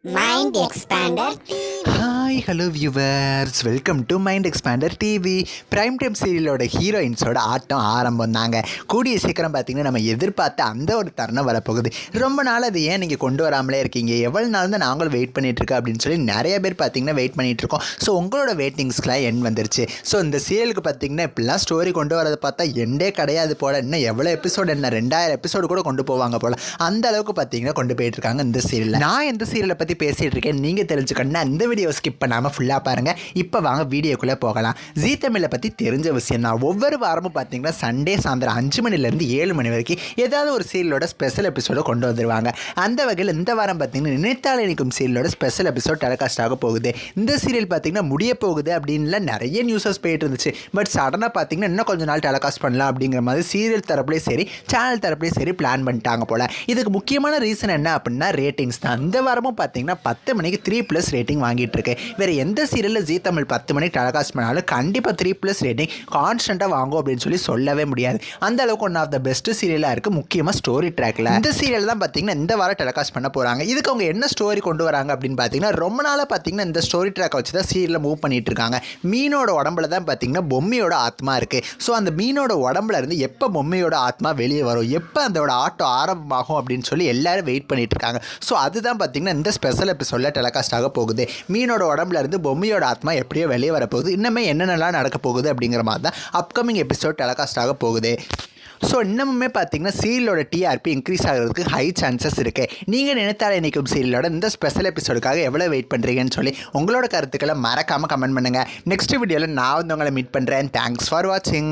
Mind Expander TV. Hi hello viewers, welcome to Mind Expander TV. Prime time சீரியலோட ஹீரோயின்ஸோட ஆட்டம் ஆரம்பம் தாங்க. கூடிய சீக்கிரம் பார்த்தீங்கன்னா நம்ம எதிர்பார்த்த அந்த ஒரு தருணம் வரப்போகுது. ரொம்ப நாள் அது ஏன் நீங்கள் கொண்டு வராமலே இருக்கீங்க, எவ்வளோ நாள் தான் நாங்களும் வெயிட் பண்ணிகிட்ருக்கோம் அப்படின்னு சொல்லி நிறைய பேர் பார்த்தீங்கன்னா வெயிட் பண்ணிகிட்ருக்கோம். ஸோ உங்களோட வெயிட்டிங்ஸ்க்கெலாம் எண் வந்துருச்சு. ஸோ இந்த சீரியலுக்கு பார்த்தீங்கன்னா இப்படிலாம் ஸ்டோரி கொண்டு வரதை பார்த்தா எண்டே கிடையாது போல். இன்னும் எவ்வளோ எபிசோடு, என்ன 2000 எபிசோடு கூட கொண்டு போவாங்க போல். அந்த அளவுக்கு பார்த்தீங்கன்னா கொண்டு போயிட்டுருக்காங்க இந்த சீரியலில். நான் இந்த சீரியலை பற்றி பேசிகிட்டு இருக்கேன், நீங்கள் தெரிஞ்சுக்கணுன்னா இந்த வீடியோ ஸ்கிப் பண்ணாமல் ஃபுல்லாக பாருங்கள். இப்போ வாங்க வீடியோக்குள்ளே போகலாம். ஜீ தமிழை பற்றி தெரிஞ்ச விஷயம் தான். ஒவ்வொரு வாரமும் பார்த்தீங்கன்னா சண்டே சாயந்தரம் 5 மணிலேருந்து 7 மணி வரைக்கும் ஏதாவது ஒரு சீரியலோட ஸ்பெஷல் எபிசோட கொண்டு வந்துடுவாங்க. அந்த வகையில் இந்த வாரம் பார்த்தீங்கன்னா நினைத்தால் இனிக்கும் சீரியலோட ஸ்பெஷல் எபிசோட் டெலிகாஸ்ட் ஆக போகுது. இந்த சீரியல் பார்த்தீங்கன்னா முடிய போகுது அப்படின்லாம் நிறைய நியூஸஸ் போயிட்டு இருந்துச்சு. பட் சடனாக பார்த்தீங்கன்னா இன்னும் கொஞ்சம் நாள் டெலிகாஸ்ட் பண்ணலாம் அப்படிங்கிற மாதிரி சீரியல் தரப்புலேயும் சரி சேனல் தரப்புலேயும் சரி பிளான் பண்ணிட்டாங்க போல். இதுக்கு முக்கியமான ரீசன் என்ன அப்படின்னா ரேட்டிங்ஸ் தான். இந்த வாரமும் பார்த்தீங்கன்னா 10 மணிக்கு 3+ ரேட்டிங் வாங்கிட்டு இருக்கு. வேறு எந்த சீரியலில் ஜீ தமிழ் 10 மணிக்கு டெலிகாஸ்ட் பண்ணாலும் கண்டிப்பாக 3+ ரேட்டிங் கான்ஸ்டண்ட்டாக வாங்கும் அப்படின்னு சொல்லவே முடியாது. அந்த அளவுக்கு ஒன் ஆஃப் த பெஸ்ட் சீரியலாக இருக்குது. முக்கியமாக ஸ்டோரி ட்ராக்கில் இந்த சீரியல் தான் பார்த்தீங்கன்னா இந்த வாரம் டெலிகாஸ்ட் பண்ண போகிறாங்க. இதுக்கு அவங்க என்ன ஸ்டோரி கொண்டு வராங்க அப்படின்னு பார்த்தீங்கன்னா ரொம்ப நாளாக பார்த்தீங்கன்னா இந்த ஸ்டோரி ட்ராக்கை வச்சு தான் சீரியலில் மூவ் பண்ணிட்டு இருக்காங்க. மீனோட உடம்புல தான் பார்த்தீங்கன்னா பொம்மையோட ஆத்மா இருக்குது. ஸோ அந்த மீனோட உடம்புல இருந்து எப்போ பொம்மையோட ஆத்மா வெளியே வரும், எப்போ அதோட ஆட்டம் ஆரம்பமாகும் அப்படின்னு சொல்லி எல்லாரும் வெயிட் பண்ணிட்டு இருக்காங்க. ஸோ அதுதான் பார்த்தீங்கன்னா இந்த ஸ்பெஷல் எபிசோடில் டெலிகாஸ்ட் ஆக போகுது. மீனோட உடம்புல இருந்து பொம்மையோட ஆத்மா எப்படியோ வெளியே வரப்போகுது, இன்னமே என்னென்னலாம் நடக்க போகுது அப்படிங்கிற மாதிரி தான் அப்கமிங் எபிசோட் டெலிகாஸ்ட் ஆக போகுது. ஸோ இன்னமுமே பார்த்தீங்கன்னா சீரியலோட டிஆர்பி இன்க்ரீஸ் ஆகிறதுக்கு ஹை சான்சஸ் இருக்குது. நீங்கள் நினைத்தால் இன்றைக்கும் சீரியலோட இந்த ஸ்பெஷல் எபிசோடுக்காக எவ்வளோ வெயிட் பண்ணுறீங்கன்னு சொல்லி உங்களோட கருத்துக்களை மறக்காமல் கமெண்ட் பண்ணுங்கள். நெக்ஸ்ட் வீடியோவில் நான் வந்து உங்களை மீட் பண்ணுறேன். தேங்க்ஸ் ஃபார் வாட்சிங்.